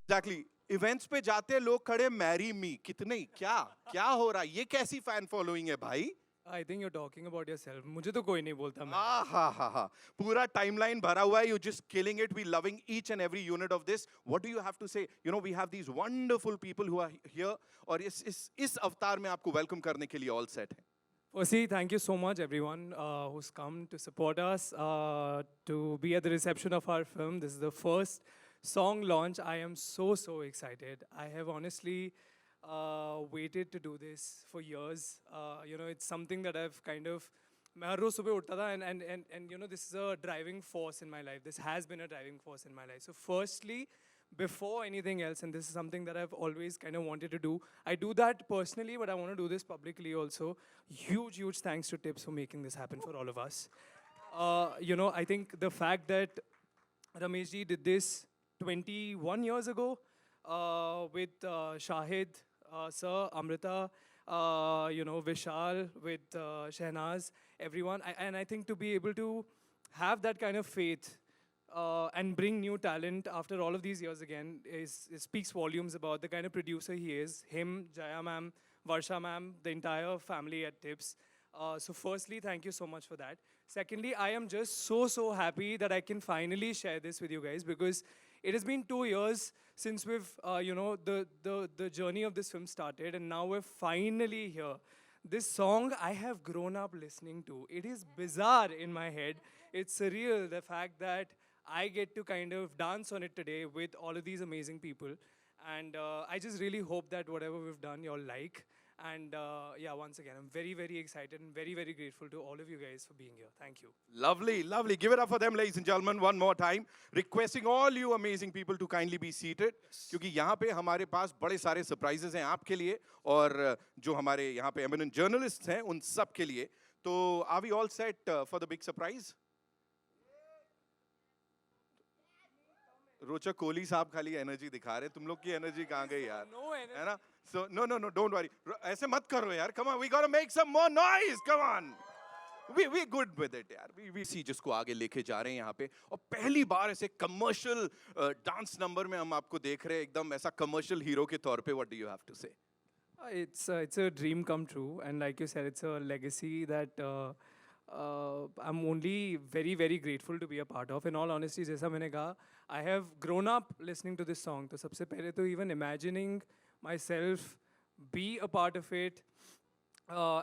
Exactly events पे जाते हैं लोग खड़े मैरी मी कितने क्या क्या हो रहा है ये कैसी फैन फॉलोइंग है भाई I think you're talking about yourself. मुझे तो कोई नहीं बोलता मैं. हा पूरा टाइमलाइन भरा हुआ है you just killing it we loving each and every unit of this what do you have to say you know we have these wonderful people who are here और इस अवतार में आपको वेलकम करने के लिए ऑल सेट है Firstly, thank you so much, everyone who's come to support us, to be at the reception of our film. This is the first song launch. I am so excited. I have honestly waited to do this for years. It's something that I've kind of. मैं हर रोज सुबह उठता था and this is a driving force in my life. This has been a driving force in my life. So firstly, before anything else, and this is something that I've always kind of wanted to do. I do that personally, but I want to do this publicly also. Huge thanks to Tips for making this happen for all of us. I think the fact that Ramesh ji did this 21 years ago with Shahid, Sir, Amrita, Vishal, with Shehnaz, everyone. And I think to be able to have that kind of faith and bring new talent after all of these years again speaks volumes about the kind of producer he is. Him, Jaya ma'am, Varsha ma'am, the entire family at Tips. So firstly, thank you so much for that. Secondly, I am just so happy that I can finally share this with you guys because it has been 2 years since we've, the journey of this film started and now we're finally here. This song I have grown up listening to. It is bizarre in my head. It's surreal, the fact that I get to kind of dance on it today with all of these amazing people. And I just really hope that whatever we've done, you all like. And once again, I'm very excited and very grateful to all of you guys for being here. Thank you. lovely give it up for them ladies and gentlemen one more time requesting all you amazing people to kindly be seated क्योंकि यहाँ पे हमारे पास बड़े सारे surprises हैं आपके लिए और जो हमारे यहाँ पे एमिनेंट जर्नलिस्ट्स हैं उन सब के लिए तो are we all set for the big surprise Rochak Kohli साहब खाली एनर्जी दिखा रहे तुम लोग की एनर्जी कहाँ गई यार No energy. है ना सो नो डोंट वरी ऐसे मत करो यार come on we got to make some more noise come on we good with it यार we see जिसको आगे लेके जा रहे हैं यहाँ पे और पहली बार ऐसे कमर्शियल डांस नंबर में हम आपको देख रहे हैं एकदम ऐसा कमर्शियल हीरो के तौर पे what do you have to say It's a dream come true, and like you said, it's a legacy that I'm only very grateful to be a part of. In all honesty, जैसा मैंने कहा, I have grown up listening to this song. तो सबसे पहले तो even imagining myself be a part of it.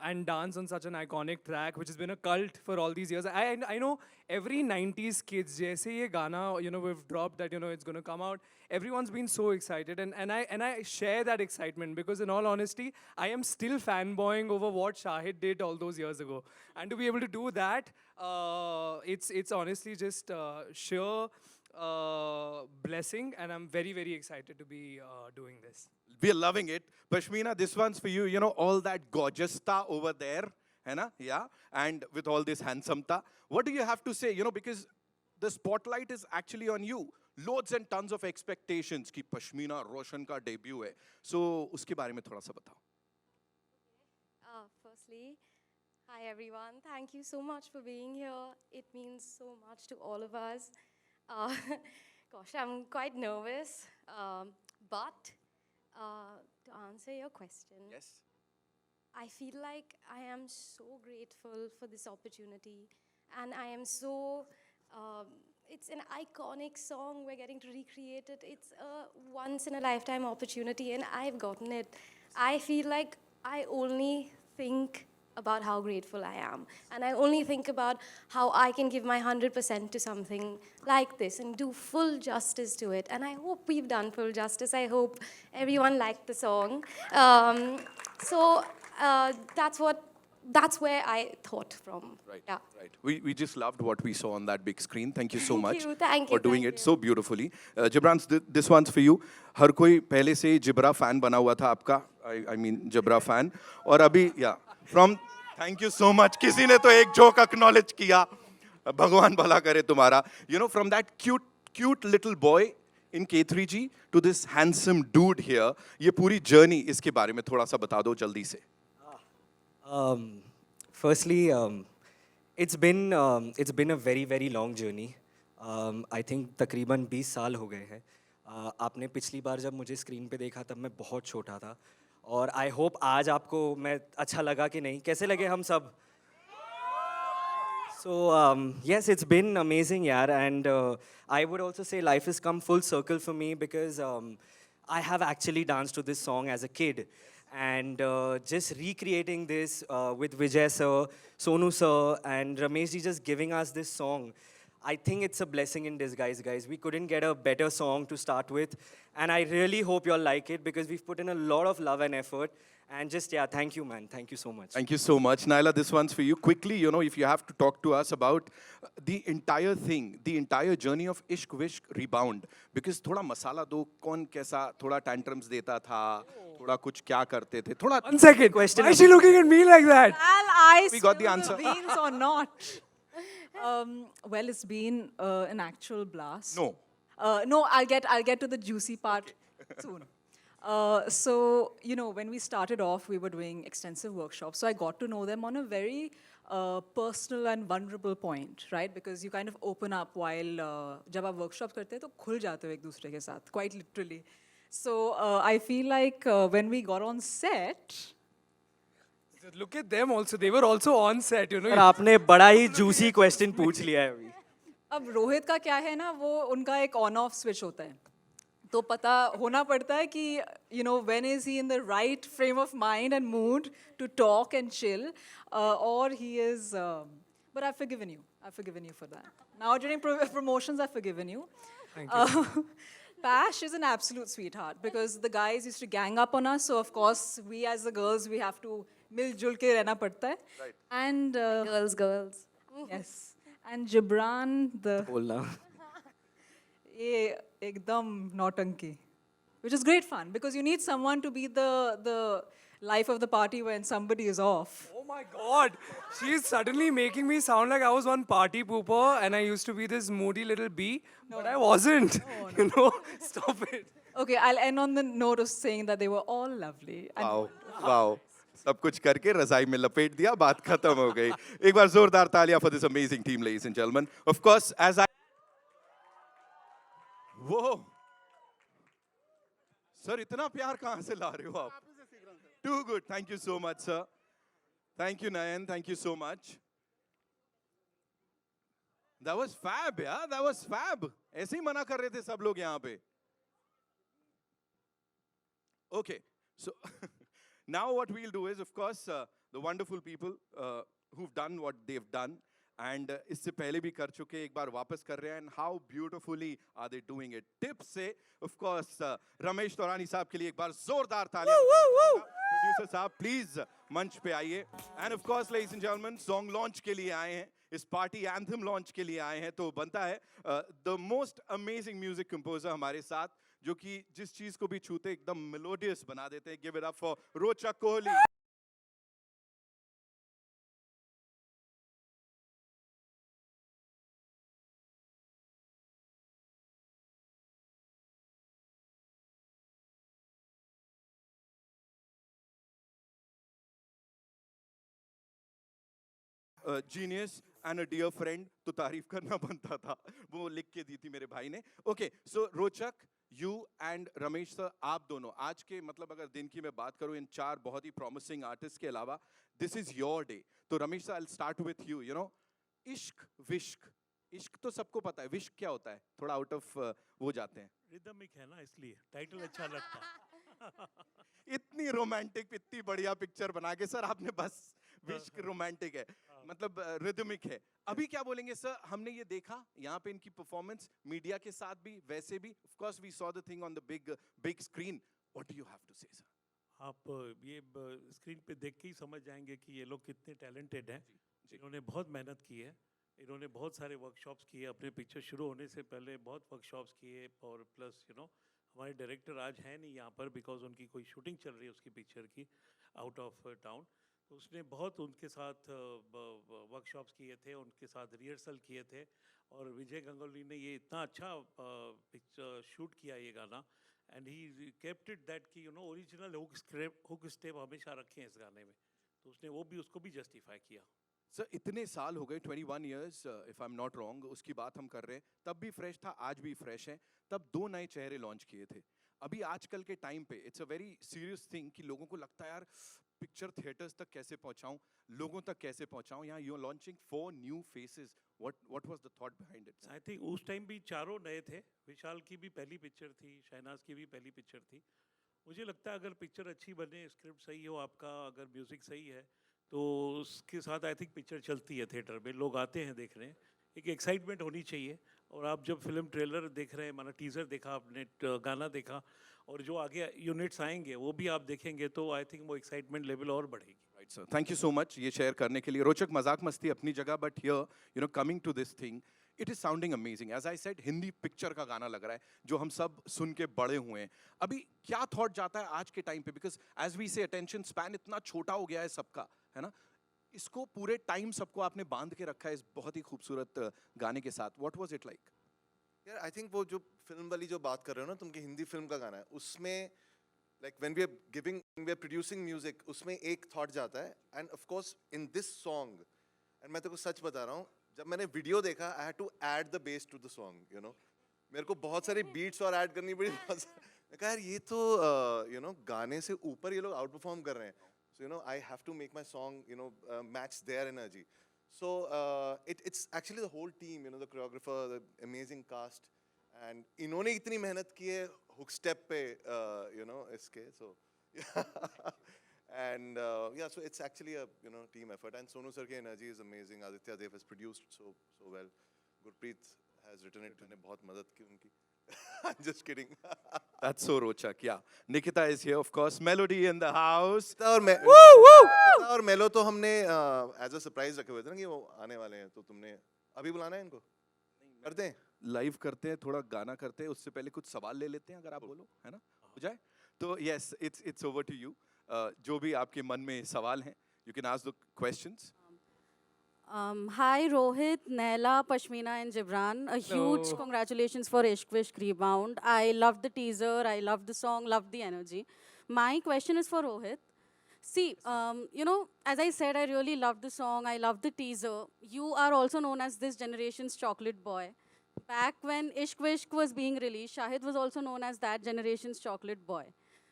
And dance on such an iconic track, which has been a cult for all these years. I know every 90s kids, जैसे ये गाना, we've dropped that, it's going to come out. Everyone's been so excited, and I share that excitement because, in all honesty, I am still fanboying over what Shahid did all those years ago, and to be able to do that, it's honestly just sheer blessing, and I'm very excited to be doing this. we are loving it Pashmina this one's for you you know all that gorgeousta over there है ना yeah and with all this handsomeता what do you have to say because the spotlight is actually on you loads and tons of expectations कि Pashmina Roshan का debut है so उसके बारे में थोड़ा सा बताओ Firstly, hi everyone. Thank you so much for being here. It means so much to all of us. Uh, Gosh, I'm quite nervous. But to answer your question, yes I feel like I am so grateful for this opportunity. And I am so, it's an iconic song. We're getting to recreate it. It's a once in a lifetime opportunity, and I've gotten it. I feel like I only think about how grateful I am. And I only think about how I can give my 100% to something like this and do full justice to it. And I hope we've done full justice. I hope everyone liked the song. That's where I thought from. Right, Yeah. right. We just loved what we saw on that big screen. Thank you so much Thank for you, doing thank it you. so beautifully. Jibran, this one's for you. हर कोई पहले से ही zebra fan बना हुआ था आपका. I mean zebra fan. और अभी from thank you so much. किसी ने तो एक joke acknowledge किया. भगवान भला करे तुम्हारा. From that cute little boy in K3G to this handsome dude here. ये पूरी journey इसके बारे में थोड़ा सा बता दो जल्दी से. Firstly, it's been a very long journey. I think तकरीबन 20 साल हो गए हैं. आपने पिछली बार जब मुझे स्क्रीन पे देखा तब मैं बहुत छोटा था, और आई होप आज आपको मैं अच्छा लगा कि नहीं, कैसे लगे हम सब? So, yes, it's been amazing, yaar. And I would also say life has come full circle for me because I have actually danced to this song as a kid. And just recreating this with Vijay sir, Sonu sir, and Ramesh ji just giving us this song, I think it's a blessing in disguise, guys. We couldn't get a better song to start with. And I really hope you all like it because we've put in a lot of love and effort. And just, yeah, thank you, man. Thank you so much. Thank you so much. Naila, this one's for you. Quickly, you know, if you have to talk to us about the entire thing, the entire journey of Ishq Vishk Rebound. Because थोड़ा मसाला दो, कौन कैसा थोड़ा tantrums देता था, थोड़ा कुछ क्या करते थे, थोड़ा 1 second. Question Why is she looking at me like that? Shall I We got the spill answer. beans or not? Well, it's been an actual blast. No. No, I'll get to the juicy part soon. So, you know, when we started off, we were doing extensive workshops. So I got to know them on a very personal and vulnerable point, right? Because you kind of open up while जब आप workshops करते हैं तो खुल जाते हो एक दूसरे के साथ, quite literally. So I feel like when we got on set, Look at them also. They were also on set, you know. और आपने बड़ा ही juicy question पूछ लिया है अभी. अब रोहित का क्या है ना, वो उनका एक ऑन ऑफ स्विच होता है, तो पता होना पड़ता है कि you know when is he in the right frame of mind and mood to talk and chill, और he is but I forgiven you for that. Now during promotions I've forgiven you. Pash is an absolute sweetheart because the guys used to gang up on us, so of course we as the girls we have to मिलजुल के रहना पड़ता है. Right. And girls. yes, and Gibran, the बोलना. ये एकदम नौटंकी, which is great fun because you need someone to be the life of the party when somebody is off. Oh my God. She's suddenly making me sound like I was one party pooper and I used to be this moody little bee. But I wasn't. You know? Stop it. Okay, I'll end on the note of saying that they were all lovely. And wow wow सब कुछ करके रजाई में लपेट दिया, बात खत्म हो गई. एक बार जोरदार तालियां for this amazing team, ladies and gentlemen. Of course, as I वो सर इतना प्यार कहाँ से ला रहे हो आप? Too good. Thank you so much, sir. Thank you, Nayan. Thank you so much. That was fab, yeah. That was fab. ऐसे ही मना कर रहे थे सब लोग यहाँ पे. Okay, so now what we'll do is, of course, the wonderful people who've done what they've done, and इससे पहले भी कर चुके, एक बार वापस कर रहे हैं, and how beautifully are they doing it? Tips से, of course, रमेश तौरानी साहब के लिए एक बार जोरदार तालियां. Producer साहब, please मंच पे आइए. And of course, ladies and gentlemen, song launch के लिए आए हैं, इस पार्टी anthem launch के लिए आए हैं, तो बनता है the most amazing music composer हमारे साथ, जो कि जिस चीज को भी छूते एकदम melodious बना देते हैं. Give it up for रोचक Kohli. Genius and a dear friend, तो तारीफ करना बनता था, वो लिख के दी थी मेरे भाई ने. Okay, so रोचक, you and रमेश सर, आप दोनों आज के मतलब अगर दिन की मैं बात करूं इन चार बहुत ही promising artists के अलावा, this is your day. तो Ramesh sir, I'll start with you. You know, इश्क विश्क, इश्क तो सबको पता है, विश्क क्या होता है? थोड़ा आउट ऑफ वो जाते हैं. रिदमिक है ना, इसलिए टाइटल अच्छा लगता है. इतनी रोमांटिक, इतनी बढ़िया पिक्चर बना के सर आपने बस विश्क रोमांटिक है, मतलब रिदमिक है. अभी क्या बोलेंगे सर? हमने ये देखा यहाँ पे इनकी परफॉर्मेंस मीडिया के साथ भी, वैसे भी. Of course we saw the thing on the big screen. What do you have to say sir? आप ये स्क्रीन पे देख के ही समझ जाएंगे कि ये लोग कितने टैलेंटेड हैं. इन्होंने बहुत मेहनत की है, इन्होंने बहुत सारे वर्कशॉप्स किए, अपने पिक्चर शुरू होने से पहले बहुत वर्कशॉप्स किए. और प्लस यू नो हमारे डायरेक्टर आज हैं नहीं यहाँ पर बिकॉज उनकी कोई शूटिंग चल रही है उसकी पिक्चर की आउट ऑफ टाउन. तो उसने बहुत उनके साथ वर्कशॉप्स किए थे, उनके साथ रिहर्सल किए थे. और विजय गंगोली ने ये इतना अच्छा पिक्चर शूट किया ये गाना, and he kept it that कि you know original hook step हमेशा रखे हैं इस गाने में. तो उसने वो भी उसको भी जस्टिफाई किया. सर इतने साल हो गए 21 years if I am not wrong उसकी बात हम कर रहे हैं तब भी फ्रेश था आज भी फ्रेश है तब दो नए चेहरे लॉन्च किए थे अभी आजकल के टाइम पे it's a very serious thing कि लोगों को लगता है यार पिक्चर थिएटर्स तक कैसे पहुंचाऊं लोगों तक कैसे पहुंचाऊं यहाँ you are launching 4 new faces what was the thought behind it I think उस टाइम भी चारों नए थे, विशाल की भी पहली पिक्चर थी, शहनाज की भी पहली पिक्चर थी। मुझे लगता है अगर पिक्चर अच्छी बने, स्क्रिप्ट सही हो आपका, अगर म्यूज़िक सही है, तो उसके साथ आई थिंक पिक्चर चलती है थिएटर में, लोग आते हैं देखने। एक एक्साइटमेंट होनी चाहिए। और आप जब फिल्म ट्रेलर देख रहे हैं, माना टीज़र देखा आपने, गाना देखा, और जो आगे यूनिट्स आएंगे वो भी आप देखेंगे, तो आई थिंक वो एक्साइटमेंट लेवल और बढ़ेगी। Right sir thank you so much ये शेयर करने के लिए रोचक मजाक मस्ती अपनी जगह but here you know coming to this thing it is sounding amazing as I said Hindi picture का गाना लग रहा है जो हम सब सुन के बड़े हुए हैं अभी क्या थॉट जाता है आज के टाइम पे बिकॉज एज वी से अटेंशन स्पैन इतना छोटा हो गया है सबका है ना इसको पूरे टाइम सबको आपने बांध के रखा है इस बहुत ही खूबसूरत गाने के साथ व्हाट वाज इट लाइक यार आई थिंक वो जो फिल्म वाली जो बात कर रहे हो ना तुम कि हिंदी फिल्म का गाना है उसमें like when we are producing music उसमें एक thought जाता है and of course in this song and मैं तेरे को सच बता रहा हूँ जब मैंने वीडियो देखा I had to add the bass to the song you know मेरे को बहुत सारी beats और ऐड करनी पड़ी मैं कहा यार ये तो you know गाने से ऊपर ये लोग आउट परफॉर्म कर रहे हैं so you know I have to make my song you know match their energy so it's actually the whole team you know the choreographer the amazing cast and इन्होंने इतनी मेहनत की है hook step पे you know इसके so and yeah so it's actually a you know team effort and Sonu sir की energy is amazing Aditya Dev has produced so well Gurpreet has written it मैंने बहुत मदद की उनकी I'm just kidding that's so rochak yeah Nikita is here of course Melody in the house और मेलो तो हमने as a surprise रखे हुए थे ना कि वो आने वाले हैं तो तुमने अभी बुलाना है इनको करते हैं लाइव करते हैं थोड़ा गाना करते हैं उससे पहले कुछ सवाल ले लेते हैं अगर आप बोलो है ना हो जाए तो yes it's over to you जो भी आपके मन में सवाल हैं you can ask the questions Hi Rohit, Naila, Pashmina and Gibran. A huge Hello. congratulations for Ishq Vishk Rebound. I love the teaser, I love the song, love the energy. My question is for Rohit. See, you know, as I said, I really love the song, I love the teaser. You are also known as this generation's chocolate boy. Back when Ishq Vishk was being released, Shahid was also known as that generation's chocolate boy.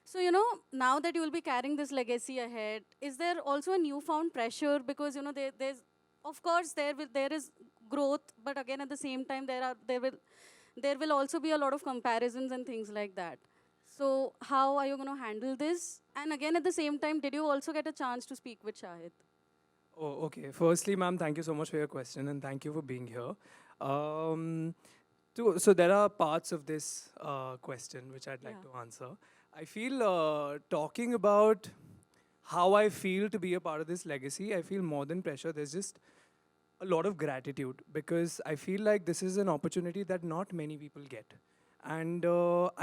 So, you know, now that you will be carrying this legacy ahead, is there also a newfound pressure? Because, you know, there's, of course, there is growth, but again, at the same time, there will also be a lot of comparisons and things like that. So, how are you going to handle this? And again, at the same time, did you also get a chance to speak with Shahid? Oh, okay. Firstly, ma'am, thank you so much for your question and thank you for being here. So there are parts of this question which I'd like Yeah. to answer. I feel talking about how I feel to be a part of this legacy, I feel more than pressure. There's just a lot of gratitude because I feel like this is an opportunity that not many people get. And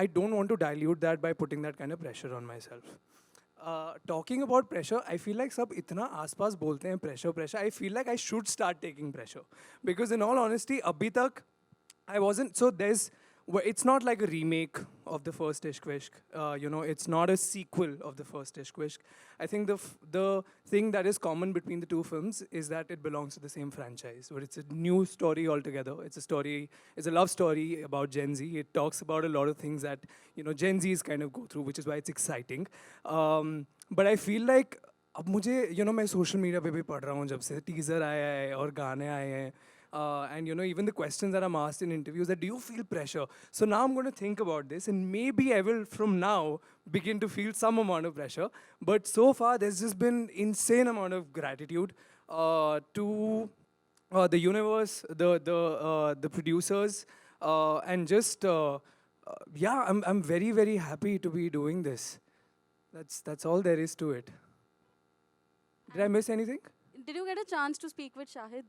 I don't want to dilute that by putting that kind of pressure on myself. Talking about pressure, I feel like सब इतना आसपास बोलते हैं pressure. I feel like I should start taking pressure because in all honesty, अभी तक I wasn't. So it's not like a remake of the first Ishq Vishk. You know, it's not a sequel of the first Ishq Vishk. I think the thing that is common between the two films is that it belongs to the same franchise, but it's a new story altogether. It's a love story about Gen Z. It talks about a lot of things that, you know, Gen Zs kind of go through, which is why it's exciting. But I feel like अब मुझे, you know, मैं social media पे भी पढ़ रहा हूँ जब से teaser आया है और गाने आए हैं. And you know, even the questions that I'm asked in interviews that do you feel pressure? So now I'm going to think about this and maybe I will from now begin to feel some amount of pressure. But so far there's just been insane amount of gratitude to the universe, the producers, and just yeah, I'm very, very happy to be doing this. That's all there is to it. Did I miss anything? Did you get a chance to speak with Shahid?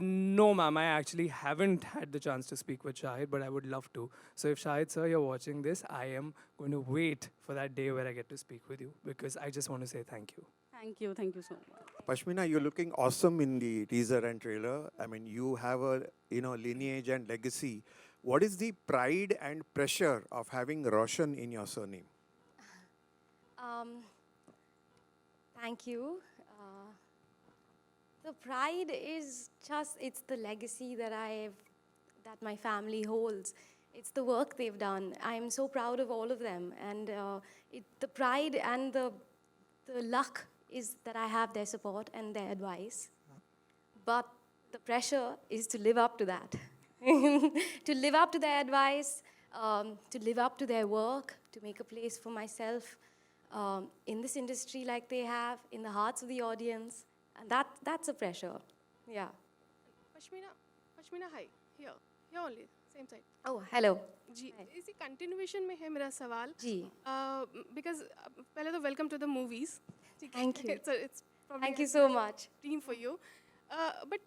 No, ma'am. I actually haven't had the chance to speak with Shahid, but I would love to. So if Shahid sir, you're watching this, I am going to wait for that day where I get to speak with you because I just want to say thank you. Thank you so much. Pashmina, you're looking awesome in the teaser and trailer. I mean, you have a lineage and legacy. What is the pride and pressure of having Roshan in your surname? Thank you. The pride is just, it's the legacy that my family holds. It's the work they've done. I'm so proud of all of them. And the pride and the luck is that I have their support and their advice. But the pressure is to live up to that. To live up to their advice, to live up to their work, to make a place for myself in this industry like they have, in the hearts of the audience. And that's a pressure. Yeah. Pashmina high here only same side. Oh, hello. जी इसी continuation में है मेरा सवाल जी. Because पहले तो welcome to the movies Thank you. It's Thank you so much. Dream for you but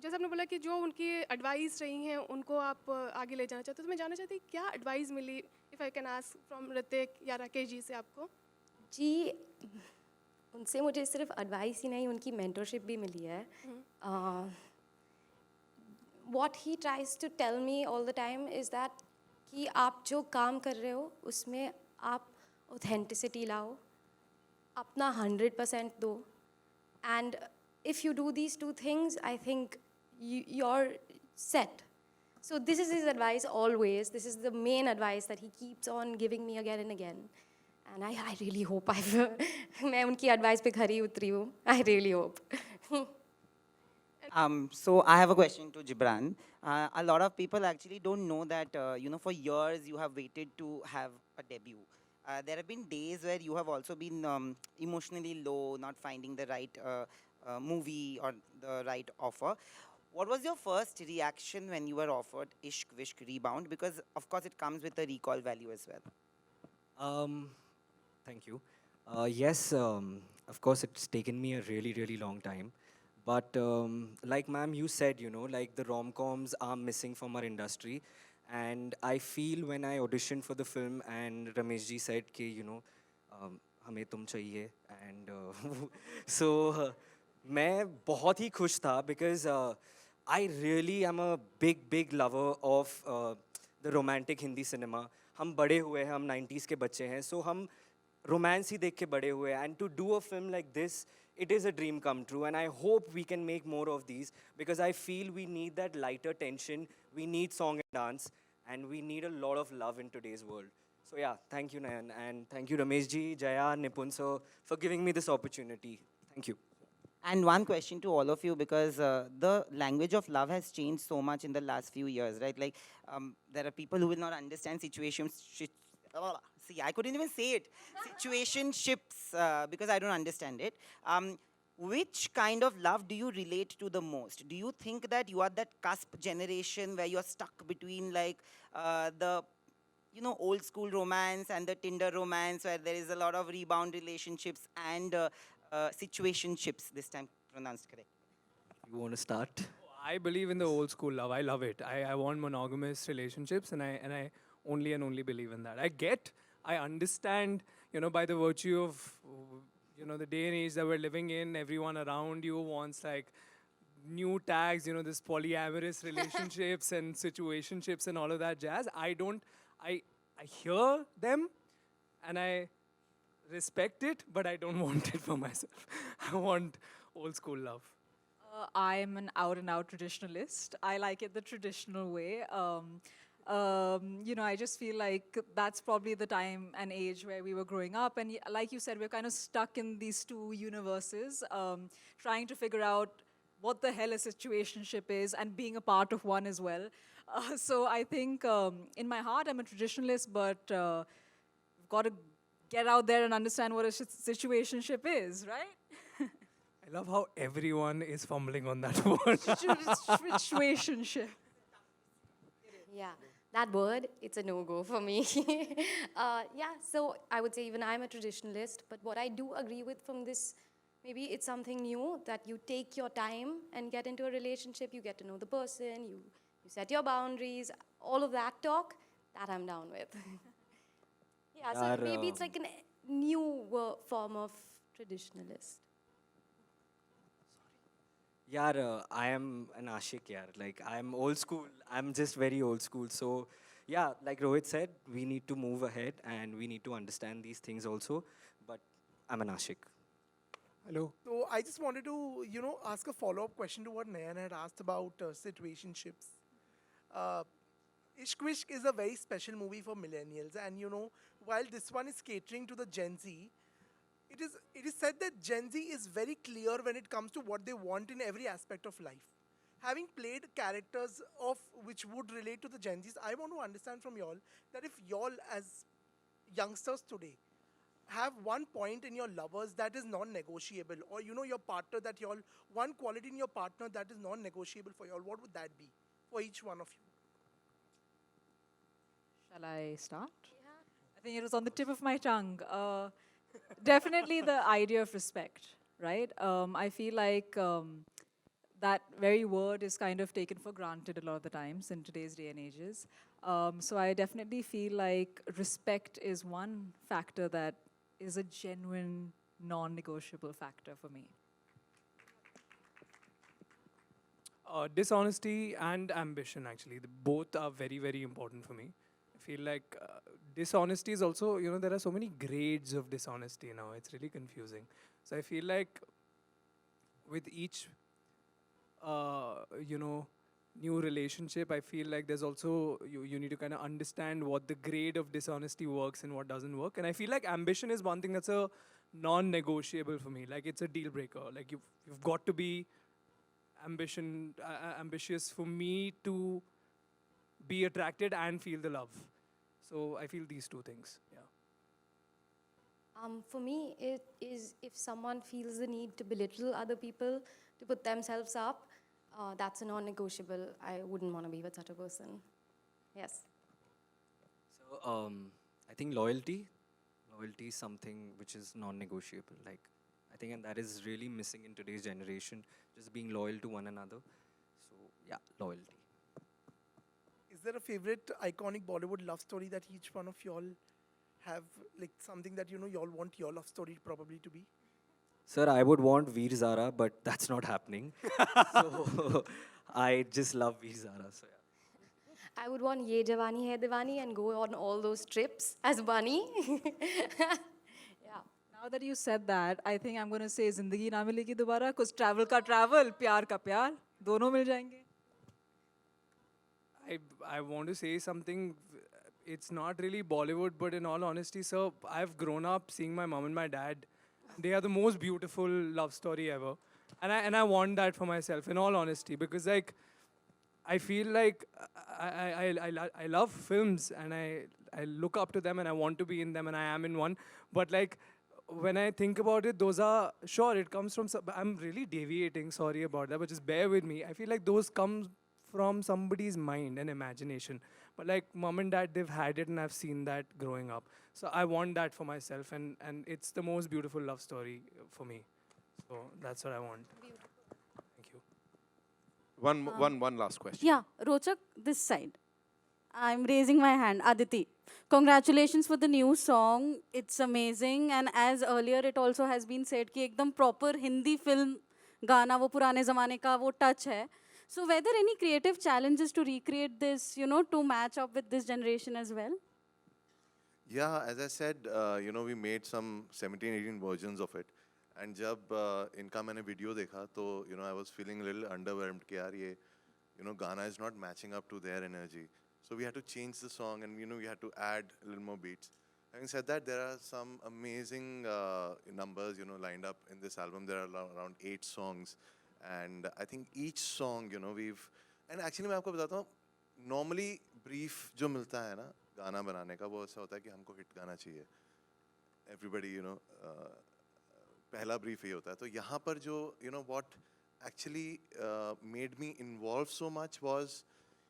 जैसे आपने बोला कि जो उनकी एडवाइस रही हैं उनको आप आगे ले जाना चाहते हो, तो मैं जानना चाहती हूँ क्या एडवाइस मिली, if I can ask from Hrithik या राकेश जी से आपको. जी, उनसे मुझे सिर्फ एडवाइस ही नहीं, उनकी मेंटरशिप भी मिली है. What he tries to tell me all the time is that कि आप जो काम कर रहे हो उसमें आप authenticity लाओ, अपना 100% दो, and if you do these two things, I think you're set. So this is his advice always. This is the main advice that he keeps on giving me again and again. And I really hope मैं उनकी advice पे खरी उतरी हूँ. I really hope. So I have a question to Gibran. A lot of people actually don't know that, for years you have waited to have a debut. There have been days where you have also been emotionally low, not finding the right movie or the right offer. What was your first reaction when you were offered Ishq Vishk Rebound? Because of course it comes with a recall value as well. Thank you. Yes, of course it's taken me a really, really long time. But like ma'am, you said, like the rom-coms are missing from our industry. And I feel when I auditioned for the film and Ramesh ji said कि, हमें तुम चाहिए. And so मैं बहुत ही खुश था because I really am a big, big lover of the romantic Hindi cinema. हम बड़े हुए हैं, हम 90s के बच्चे हैं. So हम romance ही देख के बड़े हुए हैं. And to do a film like this, it is a dream come true, and I hope we can make more of these because I feel we need that lighter tension, we need song and dance, and we need a lot of love in today's world. So yeah, thank you Nayan, and thank you Ramesh ji, Jaya, Nipun sir for giving me this opportunity. Thank you. And one question to all of you, because the language of love has changed so much in the last few years, right? Like, there are people who will not understand situations. See, I couldn't even say it. Situationships, because I don't understand it. Which kind of love do you relate to the most? Do you think that you are that cusp generation where you are stuck between like the old school romance and the Tinder romance, where there is a lot of rebound relationships and situationships, this time pronounced correct? You want to start? I believe in the old school love. I love it. I want monogamous relationships, and I only and only believe in that. I understand, by the virtue of, the day and age that we're living in, everyone around you wants like new tags, this polyamorous relationships and situationships and all of that jazz. I hear them and I respect it, but I don't want it for myself. I want old school love. I am an out-and-out traditionalist. I like it the traditional way. I just feel like that's probably the time and age where we were growing up. And like you said, we're kind of stuck in these two universes, trying to figure out what the hell a situationship is and being a part of one as well. So I think in my heart, I'm a traditionalist, but we've got to get out there and understand what a situationship is, right? I love how everyone is fumbling on that word. Situationship. Yeah, that word, it's a no-go for me. So I would say even I'm a traditionalist, but what I do agree with from this, maybe it's something new, that you take your time and get into a relationship, you get to know the person, you set your boundaries, all of that talk, that I'm down with. So maybe it's like a new form of traditionalist. Yaar, I am an ashik, yaar. Like, I'm old school. I'm just very old school. So, yeah, like Rohit said, we need to move ahead and we need to understand these things also. But I'm an ashik. Hello. So I just wanted to, ask a follow-up question to what Nayan had asked about situationships. Ishq Vishk is a very special movie for millennials, and while this one is catering to the Gen Z, it is said that Gen Z is very clear when it comes to what they want in every aspect of life. Having played characters of which would relate to the Gen Zs, I want to understand from y'all that if y'all as youngsters today have one point in your lovers that is non-negotiable, or your partner that y'all, one quality in your partner that is non-negotiable for y'all, what would that be for each one of you? Shall I start? I think it was on the tip of my tongue. Definitely the idea of respect, right? I feel like that very word is kind of taken for granted a lot of the times in today's day and ages. So I definitely feel like respect is one factor that is a genuine, non-negotiable factor for me. Dishonesty and ambition, actually, both are very, very important for me. I feel like dishonesty is also, there are so many grades of dishonesty now. It's really confusing. So I feel like with each, new relationship, I feel like there's also, you need to kind of understand what the grade of dishonesty works and what doesn't work. And I feel like ambition is one thing that's a non-negotiable for me. Like, it's a deal breaker. Like, you've got to be ambitious for me to be attracted and feel the love. So I feel these two things. Yeah. For me, it is if someone feels the need to belittle other people, to put themselves up, that's a non-negotiable. I wouldn't want to be with such a person. Yes. So I think loyalty is something which is non-negotiable. Like, I think, and that is really missing in today's generation, just being loyal to one another. So yeah, loyalty. Is there a favorite iconic Bollywood love story that each one of y'all have, like something that y'all want your love story probably to be? Sir, I would want Veer Zara, but that's not happening. So I just love Veer Zara. So yeah. I would want Ye Jawani Hai Diwani and go on all those trips as Bunny. Yeah. Now that you said that, I think I'm going to say Zindagi Na Milegi Dobara, because travel ka travel, pyar ka pyar, dono mil jayenge. I want to say something. It's not really Bollywood, but in all honesty, sir, I've grown up seeing my mom and my dad. They are the most beautiful love story ever. And I want that for myself, in all honesty, because like, I feel like I love films and I look up to them and I want to be in them and I am in one. But like, when I think about it, those are, sure, it comes from, I'm really deviating, sorry about that, but just bear with me. I feel like those come from somebody's mind and imagination. But like mom and dad, they've had it and I've seen that growing up. So I want that for myself and it's the most beautiful love story for me. So that's what I want. Thank you. One last question. Yeah, Rochak, this side. I'm raising my hand. Aditi, congratulations for the new song. It's amazing. And as earlier it also has been said कि एकदम proper Hindi film गाना वो पुराने ज़माने का वो touch है. So were there any creative challenges to recreate this, to match up with this generation as well? Yeah, as I said, we made some 17, 18 versions of it. And जब इनका मैंने video देखा, तो I was feeling a little underwhelmed कि यार ये गाना is not matching up to their energy. So we had to change the song and we had to add a little more beats. Having said that, there are some amazing numbers lined up in this album. There are around 8 songs. And I think each song, we've... And actually मैं आपको बताता हूँ, normally brief जो मिलता है ना गाना बनाने का वो ऐसा होता है कि हमको hit गाना चाहिए. Everybody, पहला brief ही होता है. तो यहाँ पर जो, what actually made me involved so much was,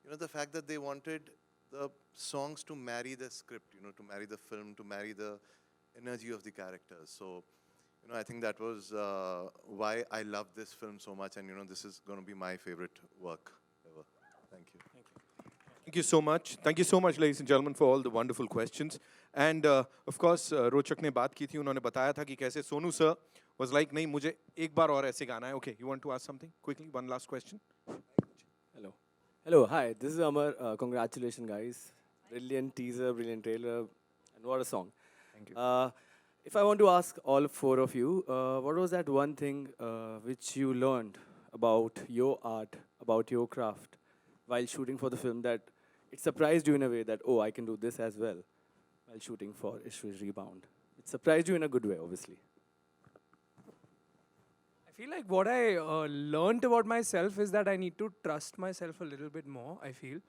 the fact that they wanted the songs to marry the script, to marry the film, to marry the energy of the characters. So, I think that was why I love this film so much, and this is going to be my favorite work ever. Thank you. Thank you so much. Thank you so much, ladies and gentlemen, for all the wonderful questions. And of course, Rochak ने बात की थी, उन्होंने बताया था कि कैसे Sonu sir was like, नहीं मुझे एक बार और ऐसे गाना है. Okay, you want to ask something quickly? One last question. Hello, hi. This is Amar. Congratulations, guys. Brilliant teaser, brilliant trailer, and what a song. Thank you. if I want to ask all four of you, what was that one thing which you learned about your art, about your craft, while shooting for the film that it surprised you in a way that, oh, I can do this as well, while shooting for Issues Rebound? It surprised you in a good way, obviously. I feel like what I learned about myself is that I need to trust myself a little bit more, I feel.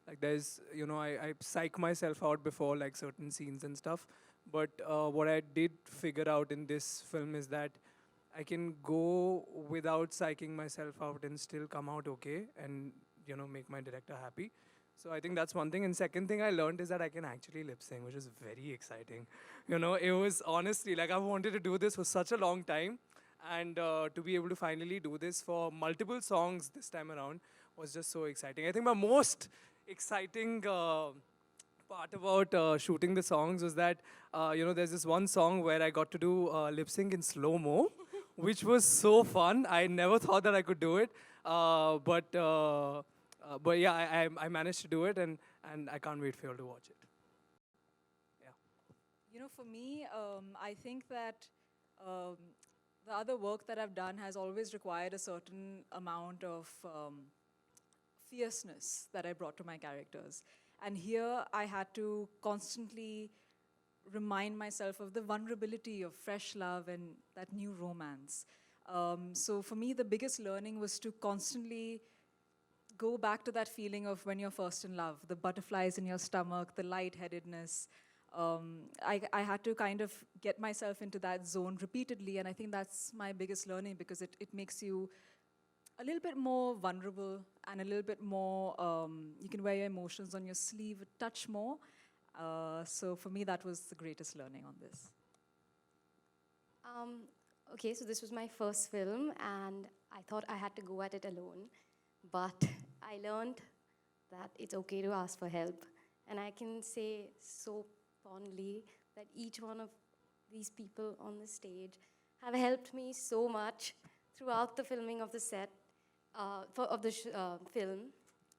Like there's, I psych myself out before like certain scenes and stuff. But what I did figure out in this film is that I can go without psyching myself out and still come out okay and, make my director happy. So I think that's one thing. And second thing I learned is that I can actually lip sync, which is very exciting. It was honestly like I've wanted to do this for such a long time. And to be able to finally do this for multiple songs this time around was just so exciting. I think my most exciting part about shooting the songs was that, there's this one song where I got to do lip sync in slow-mo, which was so fun. I never thought that I could do it. But yeah, I managed to do it, and I can't wait for you all to watch it. Yeah. For me, I think that the other work that I've done has always required a certain amount of fierceness that I brought to my characters. And here I had to constantly remind myself of the vulnerability of fresh love and that new romance. So for me, the biggest learning was to constantly go back to that feeling of when you're first in love, the butterflies in your stomach, the lightheadedness. I had to kind of get myself into that zone repeatedly, and I think that's my biggest learning because it makes you a little bit more vulnerable and a little bit more, you can wear your emotions on your sleeve a touch more. So for me, that was the greatest learning on this. Okay, so this was my first film, and I thought I had to go at it alone. But I learned that it's okay to ask for help. And I can say so fondly that each one of these people on the stage have helped me so much throughout the filming of the set, film,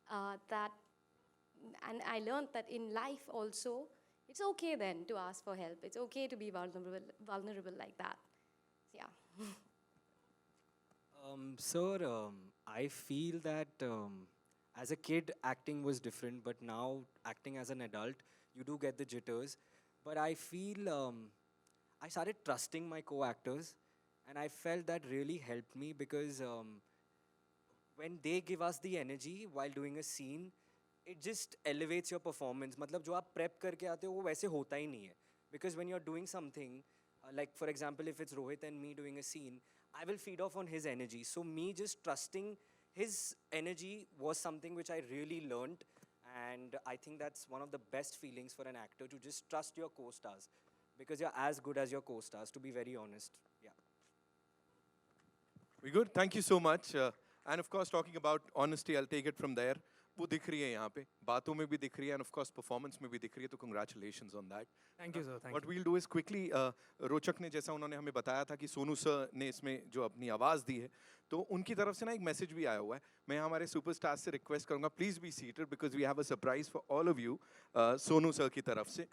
and I learned that in life also, it's okay then to ask for help. It's okay to be vulnerable like that. Yeah. Sir, I feel that as a kid, acting was different, but now acting as an adult, you do get the jitters. But I feel I started trusting my co-actors, and I felt that really helped me because when they give us the energy while doing a scene, it just elevates your performance. मतलब जो आप prep करके आते हो वो वैसे होता ही नहीं है. Because when you're doing something, like for example, if it's Rohit and me doing a scene, I will feed off on his energy. So me just trusting his energy was something which I really learned. And I think that's one of the best feelings for an actor, to just trust your co-stars. Because you're as good as your co-stars, to be very honest. Yeah. We good? Thank you so much. And of course, talking about honesty, I'll take it from there. वो दिख रही है यहाँ पे, बातों में भी दिख रही है, and of course performance में भी दिख रही है, तो congratulations on that. Thank you, sir. Thank What you. we'll do is quickly, रोचक ने जैसा उन्होंने हमें बताया था कि सोनू सर ने इसमें जो अपनी आवाज़ दी है, तो उनकी तरफ से ना एक मैसेज भी आया हुआ है. मैं हमारे सुपरस्टार से रिक्वेस्ट करूँगा, please be seated because we have a surprise for all of you, Sonu sir की तरफ से.